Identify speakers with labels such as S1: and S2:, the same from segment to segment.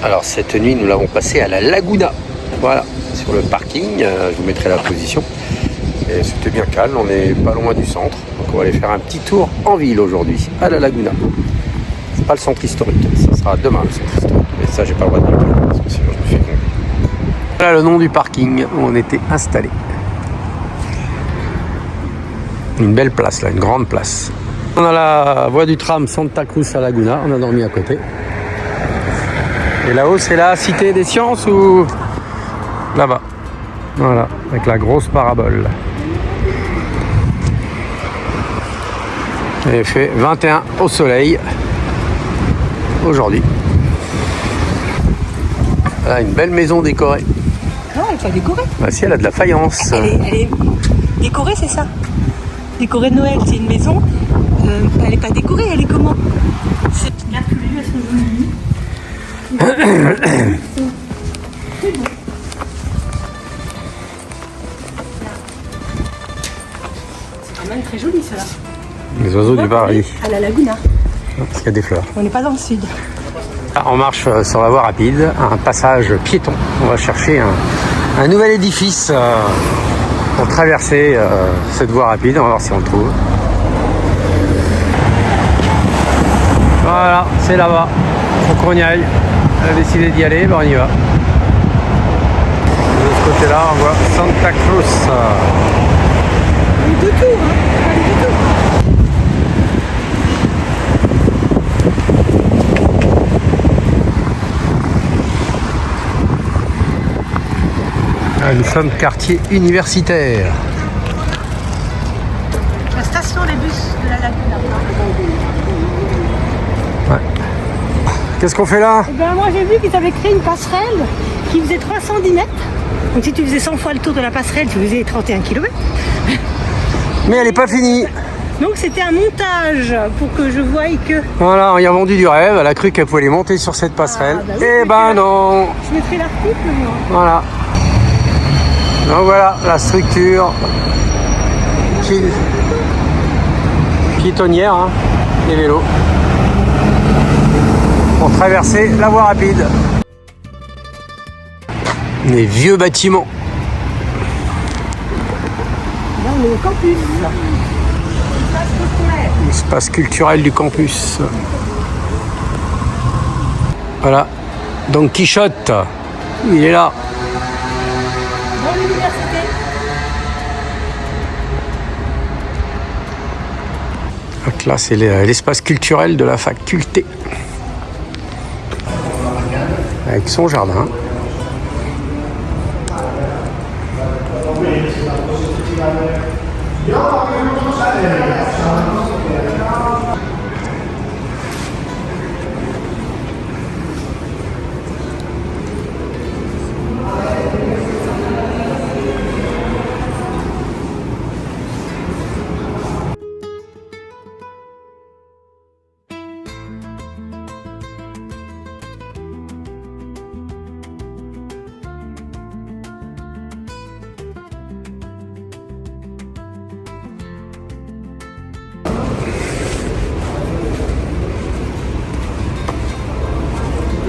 S1: Alors cette nuit, nous l'avons passée à la Laguna. Voilà, sur le parking. Je vous mettrai la position. Et c'était bien calme, on n'est pas loin du centre. Donc on va aller faire un petit tour en ville aujourd'hui, à la Laguna. C'est pas le centre historique, ça sera demain le centre historique. Mais ça, j'ai pas le droit de le dire, parce que sinon je me fais gronder. Voilà le nom du parking où on était installé. Une belle place là, une grande place. On a la voie du tram Santa Cruz à Laguna, on a dormi à côté. Et là-haut, c'est la Cité des Sciences ou là-bas. Voilà, avec la grosse parabole. Il fait 21 au soleil aujourd'hui. Voilà, une belle maison décorée.
S2: Non, elle n'est pas décorée.
S1: Bah si, elle a de la faïence.
S2: Elle est décorée, c'est ça. Décorée de Noël, c'est une maison. Elle n'est pas décorée, elle est comment? C'est bien que les elles sont jolies. C'est bon. C'est quand même très joli, cela.
S1: Les oiseaux du Paris.
S2: À la Laguna.
S1: Parce qu'il y a des fleurs.
S2: On n'est pas dans le sud.
S1: Ah, on marche sur la voie rapide, un passage piéton. On va chercher un nouvel édifice pour traverser cette voie rapide. On va voir si on le trouve. Voilà, c'est là-bas. Faut qu'on y aille. On a décidé d'y aller, ben on y va. De l'autre côté-là, on voit Santa Cruz.
S2: Du tout, hein. Pas du tout.
S1: Ah, nous sommes quartier universitaire.
S2: La station des bus de la Laguna.
S1: Ouais. Qu'est-ce qu'on fait là?
S2: Eh ben, moi j'ai vu qu'ils avaient créé une passerelle qui faisait 310 mètres. Donc si tu faisais 100 fois le tour de la passerelle, tu faisais 31 km.
S1: Mais elle n'est pas finie.
S2: Donc c'était un montage pour que je voie que...
S1: Voilà, on y a vendu du rêve. Elle a cru qu'elle pouvait monter sur cette passerelle.
S2: Ah, bah oui,
S1: Eh ben non.
S2: Je mettrai l'article, moi.
S1: Voilà. Donc voilà la structure piétonnière, hein, des vélos, pour traverser la voie rapide. Les vieux bâtiments.
S2: Là on est au campus.
S1: L'espace culturel du campus. Voilà. Don Quichotte, il est là.
S2: Dans l'université.
S1: Donc là, c'est l'espace culturel de la faculté. Avec son jardin.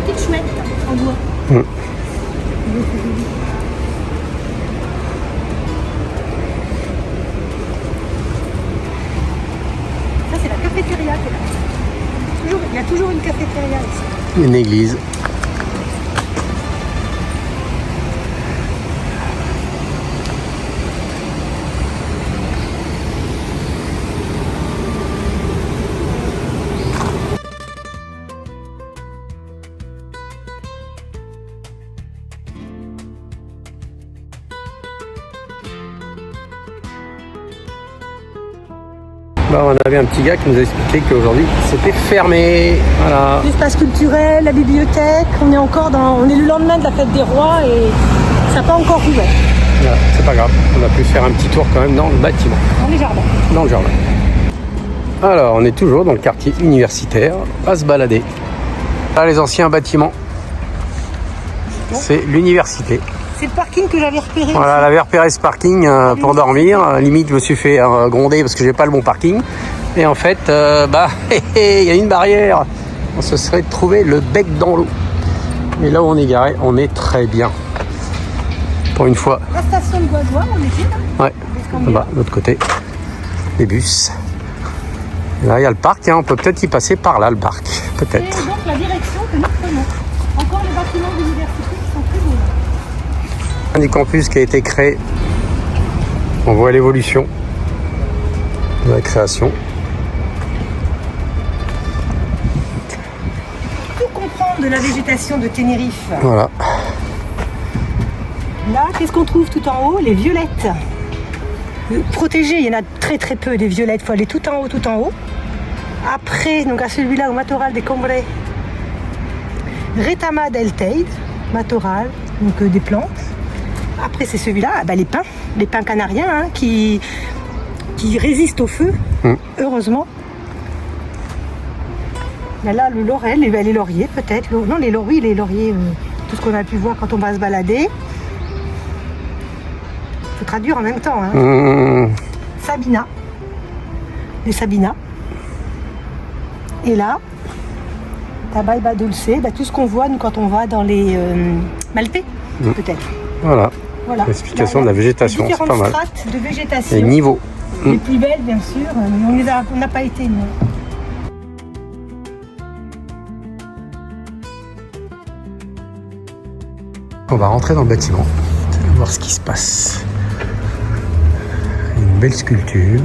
S2: Petite chouette en bois. Ça c'est la cafétéria qui est là. Il y a toujours une cafétéria ici.
S1: Une église. Bah, on avait un petit gars qui nous a expliqué qu'aujourd'hui c'était fermé. Voilà.
S2: L'espace culturel, la bibliothèque, on est le lendemain de la fête des rois et ça n'a pas encore ouvert.
S1: Voilà, c'est pas grave, on a pu faire un petit tour quand même dans le bâtiment.
S2: Dans les jardins.
S1: Dans le jardin. Alors, on est toujours dans le quartier universitaire, à se balader. Là, les anciens bâtiments, c'est l'université.
S2: C'est le parking que j'avais repéré.
S1: Voilà, elle avait repéré ce parking pour dormir. Limite, je me suis fait gronder parce que j'ai pas le bon parking. Et en fait, il y a une barrière. On se serait trouvé le bec dans l'eau. Et là où on est garé, on est très bien. Pour une fois.
S2: La station de Goisois, on est ici là.
S1: Ouais, là-bas, de l'autre côté. Les bus. Et là, il y a le parc, hein. On peut peut-être y passer par là, le parc. Peut-être.
S2: C'est donc la direction que nous prenons. Encore les bâtiments de l'université qui sont très beaux là.
S1: Un des campus qui a été créé. On voit l'évolution de la création.
S2: Tout comprendre de la végétation de Tenerife.
S1: Voilà.
S2: Là, qu'est-ce qu'on trouve tout en haut? Les violettes. Protégées, il y en a très très peu des violettes. Il faut aller tout en haut, tout en haut. Après, donc à celui-là, au Matorral des Combrés, Retama del Teide, Matorral, donc des plantes. Après, c'est celui-là, les pins canariens hein, qui résistent au feu, heureusement. Là, le laurel, les lauriers peut-être. Non, les lauriers, tout ce qu'on a pu voir quand on va se balader. Il faut traduire en même temps. Hein. Sabina. Les Sabina. Et là, Tabaiba Dulce, tout ce qu'on voit nous, quand on va dans les Malpais, peut-être.
S1: Voilà. L'explication de la végétation, c'est pas mal.
S2: Différentes strates de végétation.
S1: Les niveaux.
S2: Les plus belles, bien sûr, mais on n'a pas été, nous.
S1: On va rentrer dans le bâtiment, voir ce qui se passe. Une belle sculpture.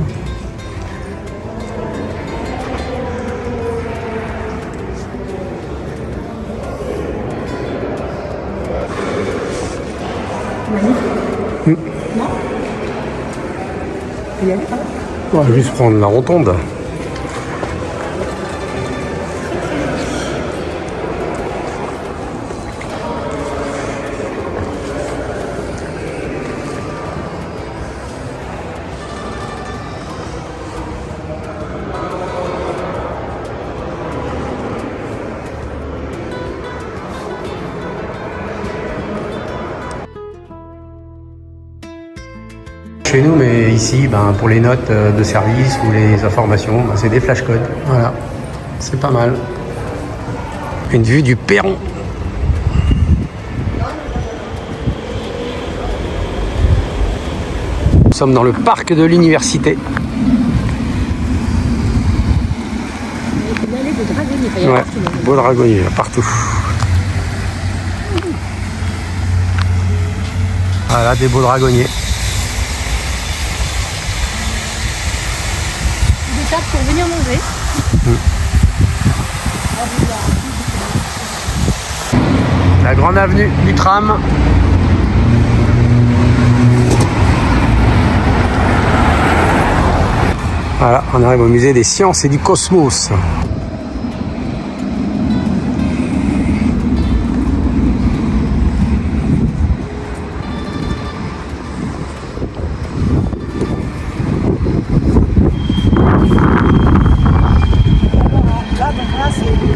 S2: Non. Il y avait pas.
S1: On va juste prendre la rotonde. Chez nous, mais ici, pour les notes de service ou les informations, c'est des flashcodes. Voilà, c'est pas mal. Une vue du perron. Nous sommes dans le parc de l'université. Ouais, beau dragonnier, partout. Voilà, des beaux dragonniers.
S2: Pour venir manger.
S1: La grande avenue du tram. Voilà, on arrive au musée des sciences et du cosmos.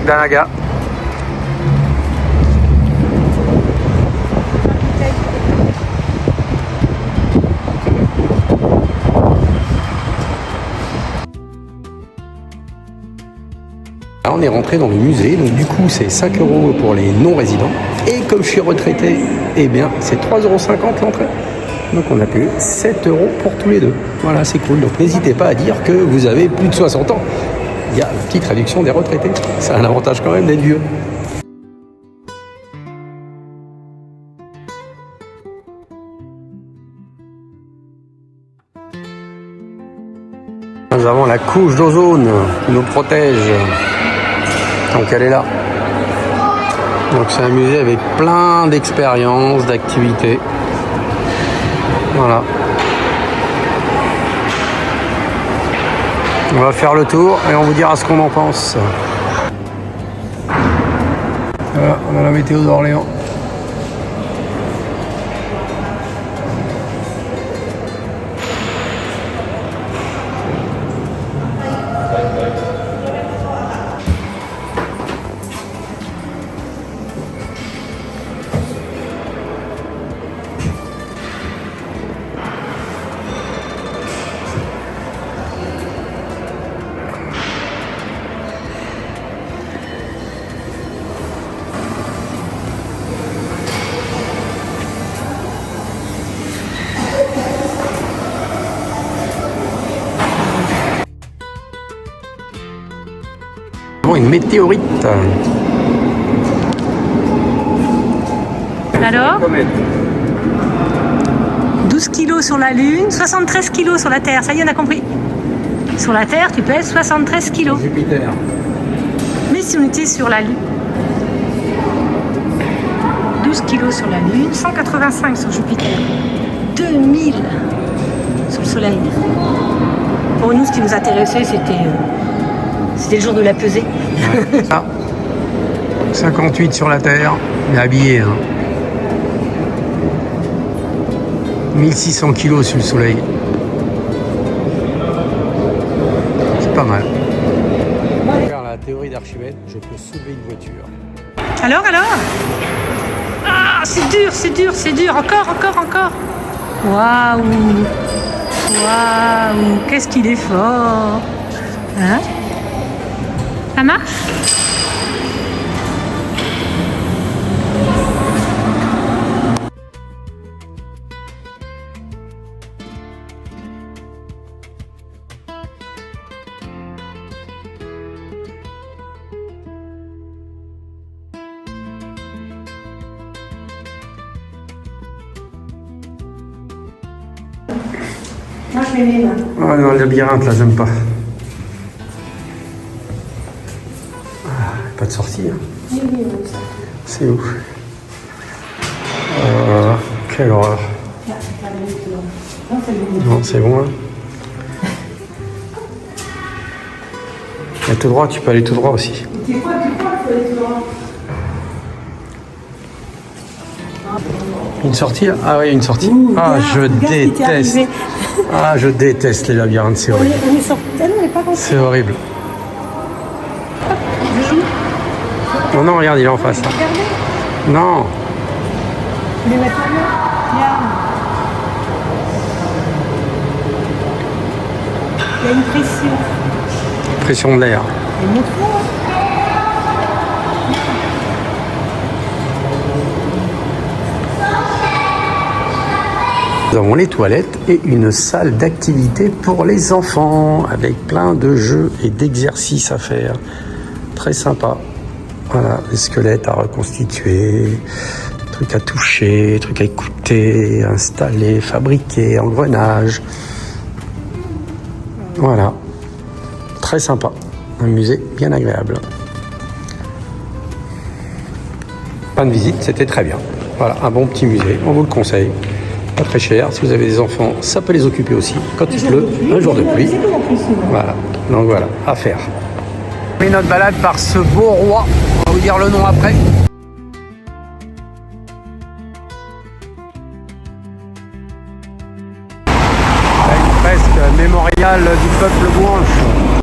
S1: Danaga. Là, on est rentré dans le musée, donc du coup c'est 5 € pour les non-résidents. Et comme je suis retraité, eh bien c'est 3,50 € l'entrée. Donc on a payé 7 € pour tous les deux. Voilà, c'est cool. Donc n'hésitez pas à dire que vous avez plus de 60 ans. Il y a une petite réduction des retraités. Ça a un avantage quand même d'être vieux. Nous avons la couche d'ozone qui nous protège. Donc elle est là. Donc c'est un musée avec plein d'expériences, d'activités. Voilà. On va faire le tour et on vous dira ce qu'on en pense. Voilà, on a la météo d'Orléans. une météorite.
S2: Alors 12 kilos sur la Lune, 73 kilos sur la Terre. Ça y est, on a compris. Sur la Terre, tu pèses 73 kilos.
S1: Jupiter.
S2: Mais si on était sur la Lune, 12 kilos sur la Lune, 185 sur Jupiter, 2000 sur le Soleil. Pour nous, ce qui nous intéressait, c'était le jour de la pesée.
S1: Ah. 58 sur la Terre, mais habillé. 1600 kilos sur le Soleil. C'est pas mal. Faire la théorie d'Archimède, je peux soulever une voiture.
S2: Alors Ah, c'est dur. Encore. Waouh. Qu'est-ce qu'il est fort. Hein? Ça marche? Moi, je mets mes mains.
S1: Oh non, le labyrinthe, là, j'aime pas. Ah, pas de sortie. Hein. C'est où? Quelle horreur. Non, c'est bon. Hein. Et tout droit, tu peux aller tout droit aussi.
S2: Tu crois qu'il faut aller tout droit?
S1: Une sortie là? Ah oui, une sortie.
S2: Regarde,
S1: je
S2: regarde
S1: déteste. Ah, je déteste les labyrinthes, c'est horrible.
S2: On est sorti. Ah non, on n'est pas rentré.
S1: C'est horrible.
S2: Je joue.
S1: Non, regarde, il est en face. Là.
S2: Regardez.
S1: Non.
S2: Je vais mettre la main. Regarde. Il y a une pression.
S1: Pression de l'air.
S2: Et montre-moi.
S1: Nous avons les toilettes et une salle d'activité pour les enfants avec plein de jeux et d'exercices à faire. Très sympa. Voilà, les squelettes à reconstituer, trucs à toucher, trucs à écouter, installer, fabriquer, engrenages. Voilà. Très sympa. Un musée bien agréable. Fin de visite, c'était très bien. Voilà, un bon petit musée, on vous le conseille. Pas très cher. Si vous avez des enfants, ça peut les occuper aussi. Quand il pleut, un jour de pluie. Voilà. Donc voilà, à faire. On fait notre balade par ce beau roi. On va vous dire le nom après. Là, une fresque mémoriale du peuple gouanche.